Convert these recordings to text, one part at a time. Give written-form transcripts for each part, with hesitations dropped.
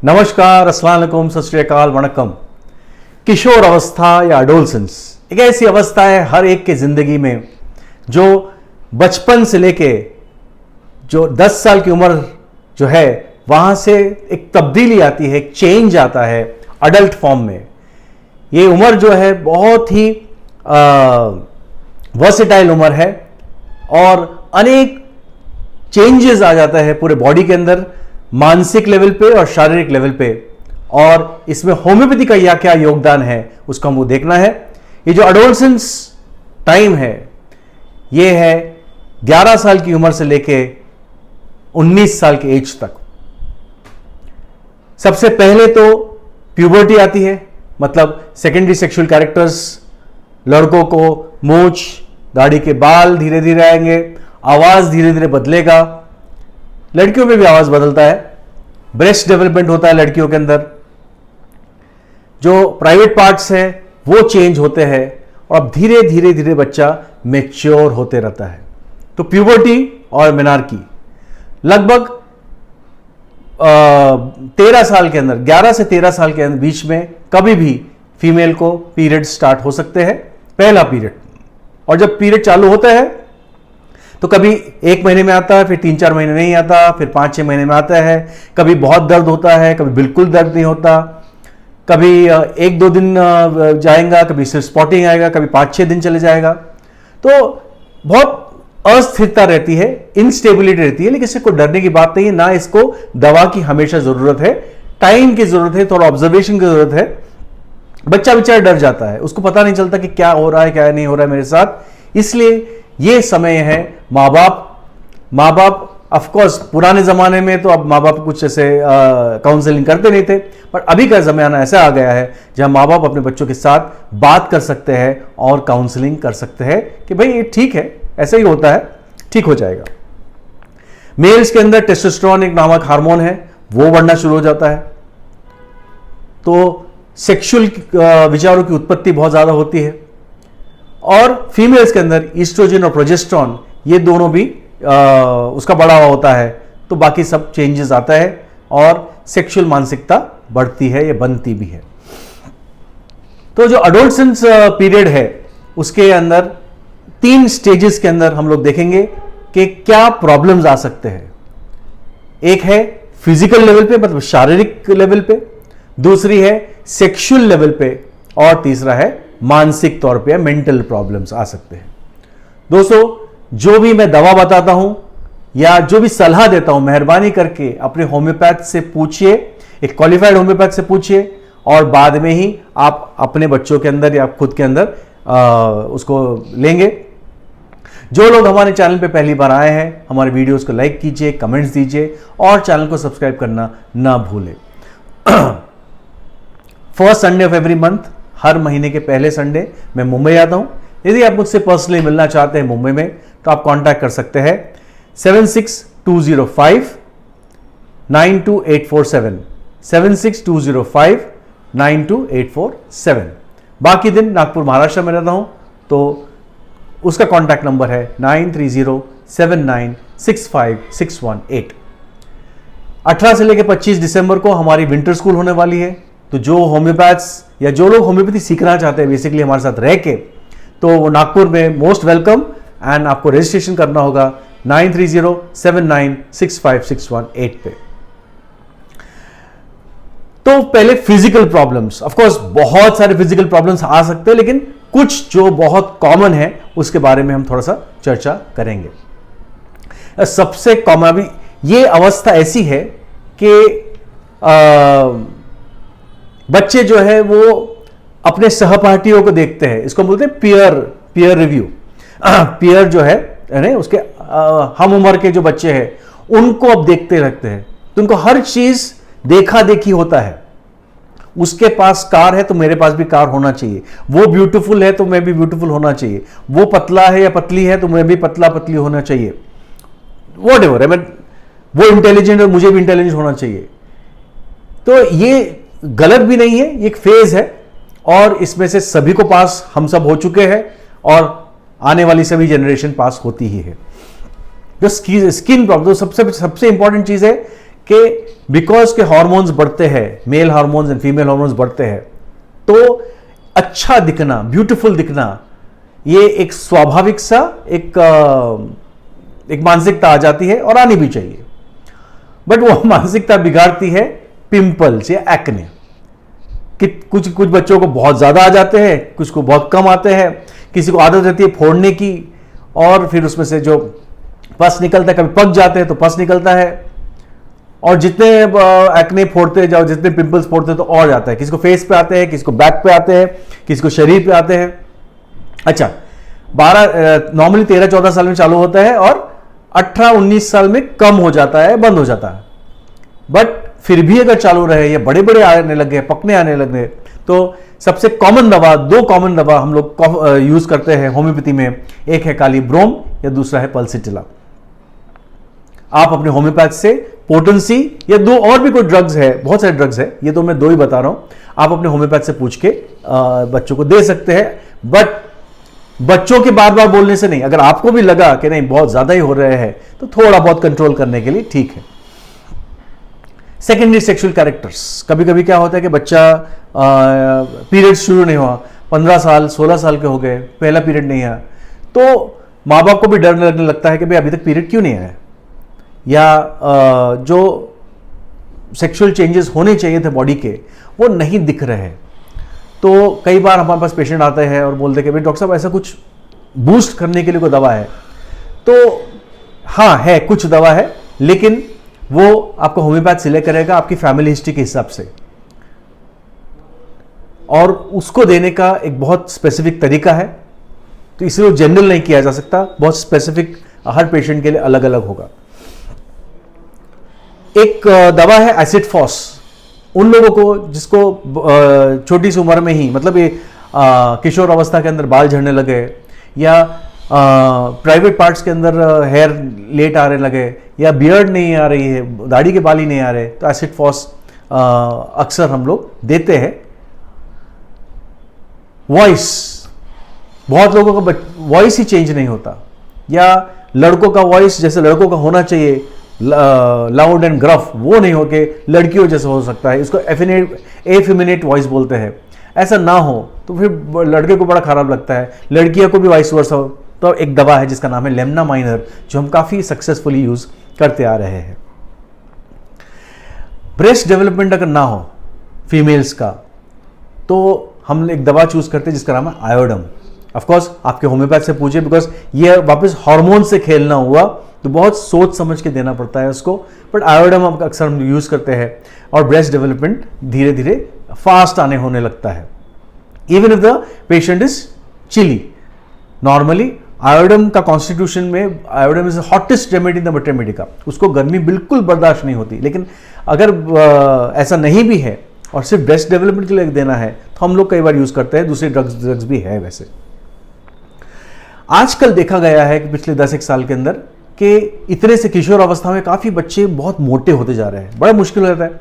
नमस्कार, अस्सलाम वालेकुम, सत श्री अकाल, वणक्कम। किशोर अवस्था या एडोलसेंस एक ऐसी अवस्था है हर एक के जिंदगी में जो बचपन से लेके जो 10 साल की उम्र जो है वहां से एक तब्दीली आती है, एक चेंज आता है अडल्ट फॉर्म में। ये उम्र जो है बहुत ही वर्सेटाइल उम्र है और अनेक चेंजेस आ जाता है पूरे बॉडी के अंदर, मानसिक लेवल पे और शारीरिक लेवल पे। और इसमें होम्योपैथी का या क्या योगदान है उसको हमको देखना है। ये जो एडोलसेंस टाइम है ये है 11 साल की उम्र से लेके 19 साल के एज तक। सबसे पहले तो प्यूबर्टी आती है, मतलब सेकेंडरी सेक्सुअल कैरेक्टर्स। लड़कों को मूंछ, दाढ़ी के बाल धीरे धीरे आएंगे, आवाज धीरे धीरे बदलेगा। लड़कियों में भी आवाज बदलता है, ब्रेस्ट डेवलपमेंट होता है लड़कियों के अंदर, जो प्राइवेट पार्ट्स हैं वो चेंज होते हैं और अब धीरे धीरे धीरे बच्चा मैच्योर होते रहता है। तो प्यूबर्टी और मेनार्की लगभग 13 साल के अंदर, 11 से 13 साल के अंदर बीच में कभी भी फीमेल को पीरियड स्टार्ट हो सकते हैं, पहला पीरियड। और जब पीरियड चालू होता है तो कभी 1 महीने में आता है, फिर 3-4 महीने नहीं आता, फिर 5-6 महीने में आता है। कभी बहुत दर्द होता है, कभी बिल्कुल दर्द नहीं होता, कभी 1-2 दिन जाएगा, कभी सिर्फ स्पॉटिंग आएगा, कभी 5-6 दिन चले जाएगा। तो बहुत अस्थिरता रहती है, इनस्टेबिलिटी रहती है। लेकिन इससे कोई डरने की बात नहीं है, ना इसको दवा की हमेशा जरूरत है, टाइम की जरूरत है, थोड़ा ऑब्जर्वेशन की जरूरत है। बच्चा बेचारा डर जाता है, उसको पता नहीं चलता कि क्या हो रहा है क्या नहीं हो रहा है मेरे साथ। इसलिए ये समय है माँ बाप ऑफ कोर्स पुराने जमाने में तो अब माँ बाप कुछ ऐसे काउंसलिंग करते नहीं थे, पर अभी का जमाना ऐसा आ गया है जहां माँ बाप अपने बच्चों के साथ बात कर सकते हैं और काउंसलिंग कर सकते हैं कि भाई ये ठीक है, ऐसा ही होता है, ठीक हो जाएगा। मेल्स के अंदर टेस्टोस्टेरोन एक नामक हार्मोन है, वो बढ़ना शुरू हो जाता है। तो सेक्सुअल विचारों की उत्पत्ति बहुत ज्यादा होती है। और फीमेल्स के अंदर ईस्ट्रोजन और प्रोजेस्टेरॉन ये दोनों भी उसका बढ़ावा होता है, तो बाकी सब चेंजेस आता है और सेक्सुअल मानसिकता बढ़ती है, ये बनती भी है। तो जो एडोलसेंस पीरियड है उसके अंदर 3 स्टेजेस के अंदर हम लोग देखेंगे कि क्या प्रॉब्लम्स आ सकते हैं। एक है फिजिकल लेवल पे, मतलब शारीरिक लेवल पे, दूसरी है सेक्सुअल लेवल पे, और तीसरा है मानसिक तौर पे मेंटल प्रॉब्लम्स आ सकते हैं। दोस्तों, जो भी मैं दवा बताता हूं या जो भी सलाह देता हूं, मेहरबानी करके अपने होम्योपैथ से पूछिए, एक क्वालिफाइड होम्योपैथ से पूछिए, और बाद में ही आप अपने बच्चों के अंदर या खुद के अंदर उसको लेंगे। जो लोग हमारे चैनल पे पहली बार आए हैं, हमारे वीडियोस को लाइक कीजिए, कमेंट्स दीजिए और चैनल को सब्सक्राइब करना ना भूलें। First Sunday of every month, हर महीने के पहले संडे मैं मुंबई आता हूं। यदि आप मुझसे पर्सनली मिलना चाहते हैं मुंबई में तो आप कांटेक्ट कर सकते हैं 7620592847, 7620592847। बाकी दिन नागपुर महाराष्ट्र में रहता हूं तो उसका कांटेक्ट नंबर है 9307965618। 18 से लेकर 25 दिसंबर को हमारी विंटर स्कूल होने वाली है। तो जो होम्योपैथ्स या जो लोग होम्योपैथी सीखना चाहते हैं बेसिकली हमारे साथ रह के, तो वो नागपुर में मोस्ट वेलकम। एंड आपको रजिस्ट्रेशन करना होगा 9307965618 पे। तो पहले फिजिकल प्रॉब्लम्स, ऑफ कोर्स बहुत सारे फिजिकल प्रॉब्लम्स आ सकते हैं, लेकिन कुछ जो बहुत कॉमन है उसके बारे में हम थोड़ा सा चर्चा करेंगे। सबसे कॉमन, अभी ये अवस्था ऐसी है कि बच्चे जो है वो अपने सहपाठियों को देखते हैं, इसको बोलते हैं पीयर रिव्यू। पीयर जो है उसके हम उम्र के जो बच्चे हैं उनको अब देखते रहते हैं, तो उनको हर चीज देखा देखी होता है। उसके पास कार है तो मेरे पास भी कार होना चाहिए, वो ब्यूटीफुल है तो मैं भी ब्यूटीफुल होना चाहिए, वो पतला है या पतली है तो मैं भी पतला पतली होना चाहिए, व्हाटएवर है, वो इंटेलिजेंट है मुझे भी इंटेलिजेंट होना चाहिए। तो ये गलत भी नहीं है, ये एक फेज है और इसमें से सभी को पास हम सब हो चुके हैं और आने वाली सभी जनरेशन पास होती ही है। जो स्किन प्रॉब्लम, सबसे इंपॉर्टेंट चीज है कि बिकॉज के हार्मोन्स बढ़ते हैं, male hormones and female hormones बढ़ते हैं, तो अच्छा दिखना, ब्यूटीफुल दिखना, ये एक स्वाभाविक सा एक मानसिकता आ जाती है और आनी भी चाहिए। बट वो मानसिकता बिगाड़ती है पिंपल्स या एक्ने। कि कुछ बच्चों को बहुत ज्यादा आ जाते हैं, कुछ को बहुत कम आते हैं, किसी को आदत रहती है फोड़ने की, और फिर उसमें से जो पस निकलता है, कभी पक जाते हैं तो पस निकलता है, और जितने एक्ने फोड़ते जाओ, जितने पिंपल्स फोड़ते तो और जाता है। किसी को फेस पे आते हैं, किसी को बैक पे आते हैं, किसी को शरीर पे आते हैं। अच्छा, 12 नॉर्मली 13-14 साल में चालू होता है और 18-19 साल में कम हो जाता है, बंद हो जाता है। बट फिर भी अगर चालू रहे, या बड़े बड़े आने लगे, पकने आने लगे, तो सबसे कॉमन दवा, 2 कॉमन दवा हम लोग यूज करते हैं होम्योपैथी में। एक है काली ब्रोम या दूसरा है पल्सिटिला। आप अपने होम्योपैथ से पोटेंसी या 2 और भी कोई ड्रग्स है, बहुत सारे ड्रग्स है, ये तो मैं 2 ही बता रहा हूं, आप अपने होम्योपैथ से पूछ के बच्चों को दे सकते हैं। बट बच्चों के बार बार बोलने से नहीं। अगर आपको भी लगा कि नहीं बहुत ज्यादा ही हो रहे हैं, तो थोड़ा बहुत कंट्रोल करने के लिए ठीक है। सेकेंडरी सेक्सुअल कैरेक्टर्स, कभी कभी क्या होता है कि बच्चा पीरियड शुरू नहीं हुआ, 15 साल 16 साल के हो गए, पहला पीरियड नहीं आया, तो माँ बाप को भी डर लगने लगता है कि भाई अभी तक पीरियड क्यों नहीं आया, या जो सेक्सुअल चेंजेस होने चाहिए थे बॉडी के वो नहीं दिख रहे हैं। तो कई बार हमारे पास पेशेंट आते हैं और बोलते हैं कि भाई डॉक्टर साहब ऐसा कुछ बूस्ट करने के लिए कोई दवा है? तो हाँ है, कुछ दवा है, लेकिन वो आपको होम्योपैथ सिलेक्ट करेगा आपकी फैमिली हिस्ट्री के हिसाब से, और उसको देने का एक बहुत स्पेसिफिक तरीका है। तो इसलिए वो जनरल नहीं किया जा सकता, बहुत स्पेसिफिक हर पेशेंट के लिए अलग अलग होगा। एक दवा है एसिड फॉस, उन लोगों को जिसको छोटी सी उम्र में ही, मतलब ये किशोर अवस्था के अंदर बाल झड़ने लगे, या प्राइवेट पार्ट्स के अंदर हेयर लेट आने लगे, या बियर्ड नहीं आ रही है, दाढ़ी के बाल ही नहीं आ रहे, तो एसिड फॉस अक्सर हम लोग देते हैं। वॉइस, बहुत लोगों का वॉइस ही चेंज नहीं होता, या लड़कों का वॉइस जैसे लड़कों का होना चाहिए, लाउड एंड ग्रफ, वो नहीं हो के लड़कियों जैसे हो सकता है, इसको एफिमिनेट वॉइस बोलते हैं। ऐसा ना हो तो फिर लड़के को बड़ा खराब लगता है, लड़कियों को भी वाइस वर्सा हो। तो एक दवा है जिसका नाम है लेमना माइनर, जो हम काफी सक्सेसफुली यूज करते आ रहे हैं। ब्रेस्ट डेवलपमेंट अगर ना हो फीमेल्स का, तो हम एक दवा चूज करते हैं जिसका नाम है आयोडम। ऑफ कोर्स आपके होम्योपैथ से पूछिए, बिकॉज ये वापस हार्मोन से खेलना हुआ, तो बहुत सोच समझ के देना पड़ता है उसको। बट आयोडम अक्सर हम यूज करते हैं, और ब्रेस्ट डेवलपमेंट धीरे धीरे फास्ट आने होने लगता है, even if the patient is chilly. Normally iodum का कॉन्स्टिट्यूशन में, iodum is hottest remedy in the maternity का, उसको गर्मी बिल्कुल बर्दाश्त नहीं होती। लेकिन अगर ऐसा नहीं भी है और सिर्फ ब्रेस्ट डेवलपमेंट के लिए देना है, तो हम लोग कई बार यूज करते हैं, दूसरे ड्रग्स भी है। वैसे आजकल देखा गया है कि पिछले 10-1 साल के अंदर कि इतने से किशोर अवस्था में काफी बच्चे बहुत मोटे होते जा रहे हैं, बड़ा मुश्किल हो जाता है।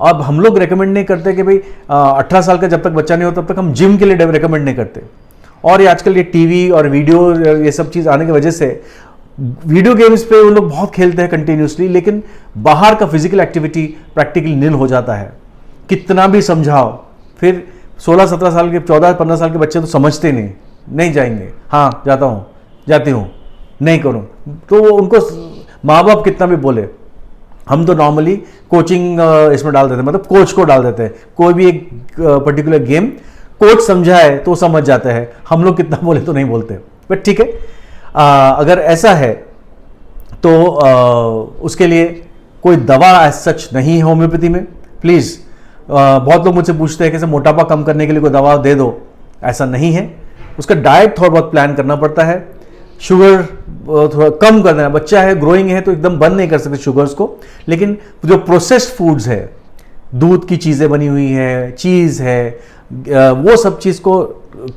अब हम लोग रेकमेंड नहीं करते कि भाई 18 साल का जब तक बच्चा नहीं होता तब तक हम जिम के लिए रेकमेंड नहीं करते। और ये आजकल ये टीवी और वीडियो ये सब चीज आने की वजह से वीडियो गेम्स पे वो लोग बहुत खेलते हैं कंटिन्यूसली, लेकिन बाहर का फिजिकल एक्टिविटी प्रैक्टिकली निल हो जाता है। कितना भी समझाओ, फिर 16-17 साल के, 14-15 साल के बच्चे तो समझते नहीं जाएंगे, हाँ जाता हूँ, जाती हूँ, नहीं करूँ। तो उनको माँ बाप कितना भी बोले, हम तो नॉर्मली कोचिंग इसमें डाल देते हैं, मतलब कोच को डाल देते हैं। कोई भी एक पर्टिकुलर गेम कोच समझाए तो समझ जाते हैं, हम लोग कितना बोले तो नहीं बोलते। बट ठीक है, अगर ऐसा है तो उसके लिए कोई दवा एज सच नहीं है होम्योपैथी में। प्लीज, बहुत लोग मुझसे पूछते हैं कि मोटापा कम करने के लिए कोई दवा दे दो, ऐसा नहीं है। उसका डाइट थोड़ा बहुत प्लान करना पड़ता है, शुगर थोड़ा कम कर देना। बच्चा है, ग्रोइंग है, तो एकदम बंद नहीं कर सकते शुगर्स को, लेकिन जो प्रोसेस्ड फूड्स है, दूध की चीज़ें बनी हुई है, चीज़ है, वो सब चीज़ को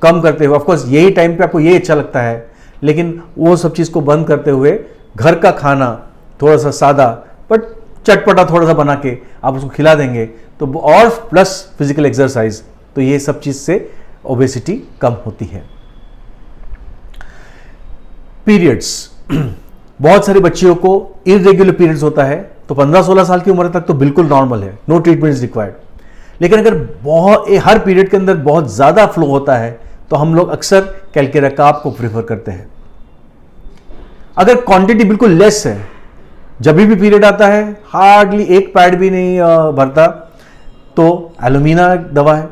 कम करते हुए, ऑफकोर्स यही टाइम पे आपको ये अच्छा लगता है, लेकिन वो सब चीज़ को बंद करते हुए घर का खाना थोड़ा सा सादा बट चटपटा थोड़ा सा बना के आप उसको खिला देंगे तो, और प्लस फिजिकल एक्सरसाइज, तो ये सब चीज़ से ओबेसिटी कम होती है। पीरियड्स, बहुत सारे बच्चियों को इरेगुलर पीरियड्स होता है, तो 15-16 साल की उम्र तक तो बिल्कुल नॉर्मल है, नो ट्रीटमेंट इज रिक्वायर्ड। लेकिन अगर हर पीरियड के अंदर बहुत ज़्यादा फ्लो होता है तो हम लोग अक्सर कैलकेरा काप को प्रेफर करते हैं। अगर क्वांटिटी बिल्कुल लेस है, जब भी पीरियड आता है हार्डली एक पैड भी नहीं भरता, तो एलुमिना दवा है।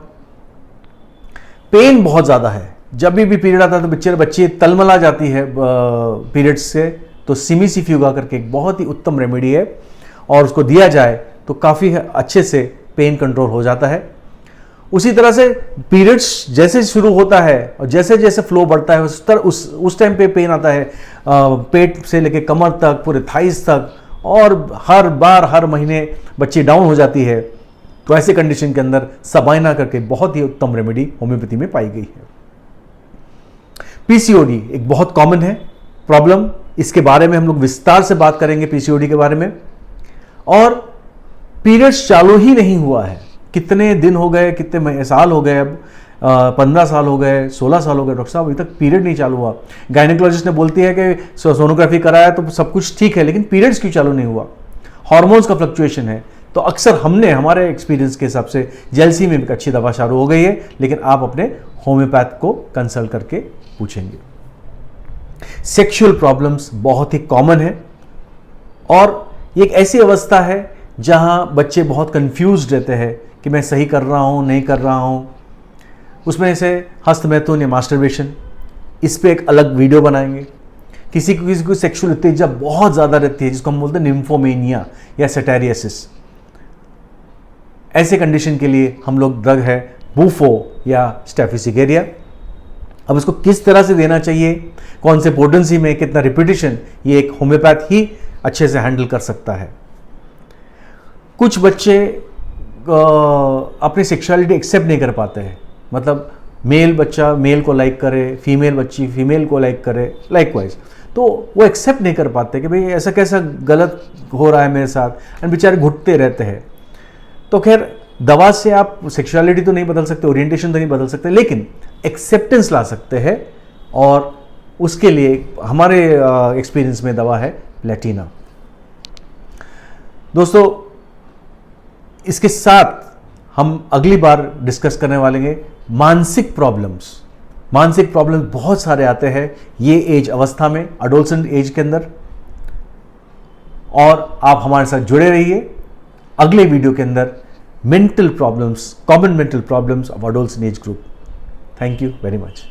पेन बहुत ज़्यादा है, जब भी पीरियड आता है तो बच्ची तलमला जाती है पीरियड्स से, तो सिमिसिफ्यूगा करके एक बहुत ही उत्तम रेमेडी है और उसको दिया जाए तो काफ़ी अच्छे से पेन कंट्रोल हो जाता है। उसी तरह से पीरियड्स जैसे शुरू होता है और जैसे जैसे फ्लो बढ़ता है उस टाइम पे पेन आता है, पेट से लेके कमर तक, पूरे थाइस तक, और हर बार हर महीने बच्ची डाउन हो जाती है। तो ऐसे कंडीशन के अंदर सबाइना करके बहुत ही उत्तम रेमेडी होम्योपैथी में पाई गई है। पीसीओडी एक बहुत कॉमन है प्रॉब्लम, इसके बारे में हम लोग विस्तार से बात करेंगे पीसीओडी के बारे में। और पीरियड्स चालू ही नहीं हुआ है, कितने दिन हो गए, कितने साल हो गए, अब 15 साल हो गए, 16 साल हो गए, डॉक्टर साहब अभी तक पीरियड नहीं चालू हुआ। गायनेकोलॉजिस्ट ने बोलती है कि सोनोग्राफी कराया तो सब कुछ ठीक है, लेकिन पीरियड्स क्यों चालू नहीं हुआ? हार्मोन्स का फ्लक्चुएशन है। तो अक्सर हमारे एक्सपीरियंस के हिसाब से जेलसी में एक अच्छी दवा चालू हो गई है, लेकिन आप अपने होम्योपैथ को कंसल्ट करके पूछेंगे। सेक्सुअल प्रॉब्लम्स बहुत ही कॉमन है और ये एक ऐसी अवस्था है जहां बच्चे बहुत कंफ्यूज्ड रहते हैं कि मैं सही कर रहा हूं, नहीं कर रहा हूं। उसमें से हस्तमैथुन या मास्टरबेशन, इस पे एक अलग वीडियो बनाएंगे। किसी को सेक्सुअल उत्तेजना बहुत ज़्यादा रहती है, जिसको हम बोलते हैं निम्फोमेनिया या सेटेरियसिस। ऐसे कंडीशन के लिए हम लोग ड्रग है बूफो या स्टेफिसिगेरिया। अब इसको किस तरह से देना चाहिए, कौन से पोटेंसी में, कितना रिपीटिशन, ये एक होम्योपैथ ही अच्छे से हैंडल कर सकता है। कुछ बच्चे अपनी सेक्सुअलिटी एक्सेप्ट नहीं कर पाते हैं, मतलब मेल बच्चा मेल को लाइक करे, फीमेल बच्ची फीमेल को लाइक करे, लाइकवाइज, तो वो एक्सेप्ट नहीं कर पाते कि भाई ऐसा कैसा गलत हो रहा है मेरे साथ, एंड बेचारे घुटते रहते हैं। तो खैर दवा से आप सेक्सुअलिटी तो नहीं बदल सकते, ओरिएंटेशन तो नहीं बदल सकते, लेकिन एक्सेप्टेंस ला सकते हैं, और उसके लिए हमारे एक्सपीरियंस में दवा है प्लेटिना। दोस्तों, इसके साथ हम अगली बार डिस्कस करने वाले हैं मानसिक प्रॉब्लम्स। मानसिक प्रॉब्लम्स बहुत सारे आते हैं ये एज अवस्था में, एडोलसेंट एज के अंदर, और आप हमारे साथ जुड़े रहिए। अगले वीडियो के अंदर mental problems, common mental problems of adolescent age group. Thank you very much.